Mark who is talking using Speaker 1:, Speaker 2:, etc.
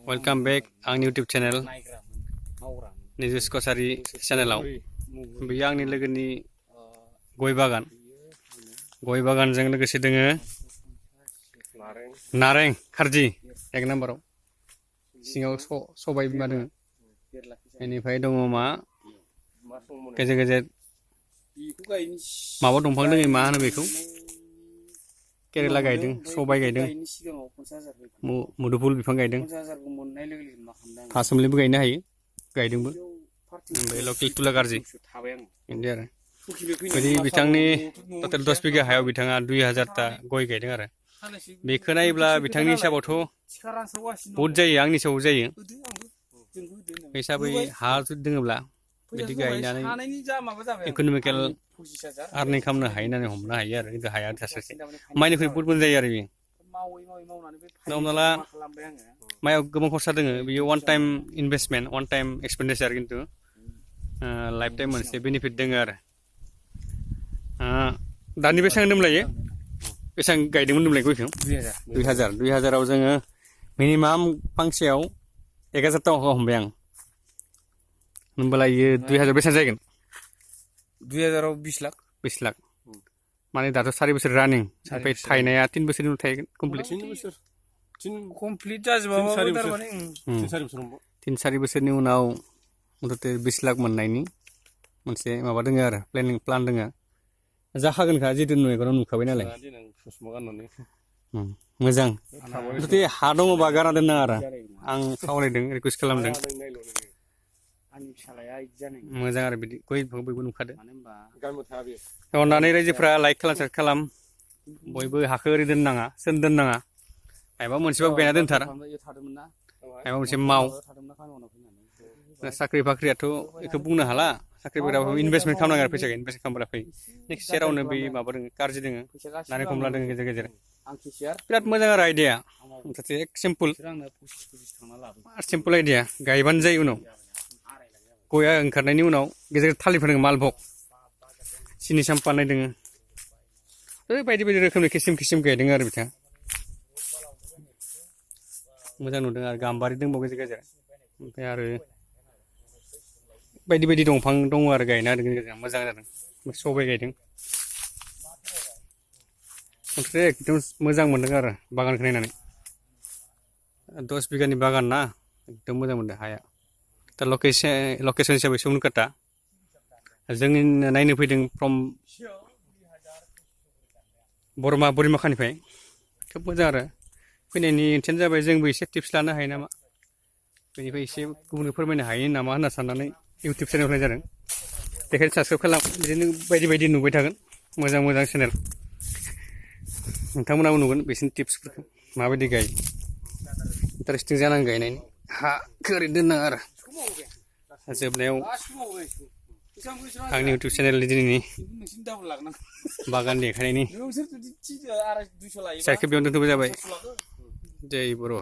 Speaker 1: Welcome back आंनि YouTube channel निजुस Kasari चेनेलाव बेयो आंनि लोगोनि गय बागानजों लोगोसे दोङो नारें खारजि एक नाम्बाराव सिङाव सबाय बिमा दोङो बेनिफ्राय दङ मा गेजेर गेजेर माबा दंफां दोङो मा होनो बेखौ केरेला गायदों सबाय गायदों मुदुफुल बिफां गायदों थासुमलिबो गायनो हायो गायदोंबो ओमफ्राय लकेल तुला गारजि बिदि आरो बिदि बिथांनि टटेल 10 बिघा हायाव बिथाङा 2000 गय गायदों आरो बेखौ नायोब्ला बिथांनि हिसाबावथ' बहुत जायो आंनि हिसाबाव जायो हिसाबै हा जुदि दोङोब्ला बिदि गायनानै इक'नमिकेल आर्निं खालामनो हायो होननानै हमनो हायो आरो खिन्थु हाया थासारि माइनिख्रुइ बहुत मोजां जायो आरो बेयो हमना ला माइयाव गोबां खरसा दोङो बेयो one time investment one time expenditure खिन्थु लाइफ टाइम मोनसे बेनिफिट दोङो आरो दानि बेसेबां होनदोंमोनलायो बेसेबां गायदोंमोन होनदोंमोनलाय गयखौ 2000 जोङो मिनिमाम फांसेयाव 1000 टाका हमबाय आं होनबालाय इयो 2000 बेसेबां जागोन
Speaker 2: 2000 20 लाख
Speaker 1: माने दाथ' 4 बोसोर रानिं ओमफ्राय थायनाया 3 बोसोरनि उनाव थायगोन
Speaker 2: कमप्लिट जाजोबाबाबो थारमाने
Speaker 1: 3-4 बोसोरनि उनाव मथथे 20 लाख मोननायनि मोनसे माबा दोङो आरो प्लान दोङो जाखागोनखा जितु मेगनाव नुखाबाय नालाय मोजां जुदि हा दङबा गारना दोननाङा आरो आं खावलायदों रिकुवेस्ट खालामदों मोजां आरो बिदि गय बयबो नुखादों अननानै रायजोफ्रा लाइक खालाम साबसक्राइब खालाम बयबो हाखौ ओरै दोननाङा सोन दोननाङा माबा मोनसेबाबो गायना दोनथार माबा मोनसे माव साख्रि बाख्रियाथ' बेखौ बुंनो हाला साख्रिफोराबो इनभेस्टमेन्ट खालामनांगौ आरो फैसाखौ इनभेस्ट खालामब्ला फै नेक्स्ट सेरावनो बै माबा दोङो कारजि दोङो नारें खमला दोङो गेजेर गेजेर बिराद मोजां आरो आइडिया मथथे सिम्पोल आइडिया गायबानो जायो उनाव गया ओंखारनायनि उनाव गेजेर थालिरफोर दोङो मालभग सिनि साम्पा होननाय दोङो बायदि बायदि रोखोमनि किसिम गायदों आरो बिथाङा मोजां नुदों आरो गाम्बारि दंबावो गेजेर गेजेर ओमफ्राय आरो बायदि बायदि दंफां दङ आरो गायना होदों गेजेर मोजां जादों सबाय गायदों मथथे एकदम मोजां मोनदों आरो बागानखौ नायनानै 10 बिघानि बागान ना एकदम मोजां मोनदों हाया दा लकेसन हिसाबै सुमनकाटा जों नायनो फैदों फ्रम बोरिमाखानिफ्राय खोब मोजां आरो फैनायनि ओंथियानो जाबाय जोंबो एसे टिप्स लानो हायो नामा बेनिफ्राय एसे गुबुननो फोरमायनो हायो नामा होनना साननानै इउटुब चेनेल होनाय जादों बेखायनो साबसक्राइब खालाम बिदिनो बायदि बायदि नुबाय थागोन मोजां चेनेल नोंथांमोनाबो नुगोन बिसोरनि टिप्सफोरखौ माबायदि गायो इन्टारेस्टिं जानांगौ गायनायनि हाखौ ओरैनो दोननाङा आरो जोबनायाव आंनि इउटुब चेनेलनि दिनैनि बागान देखायनायनि साइडखौ बेयावनो दोनथ'बाय जाबाय जय बर'।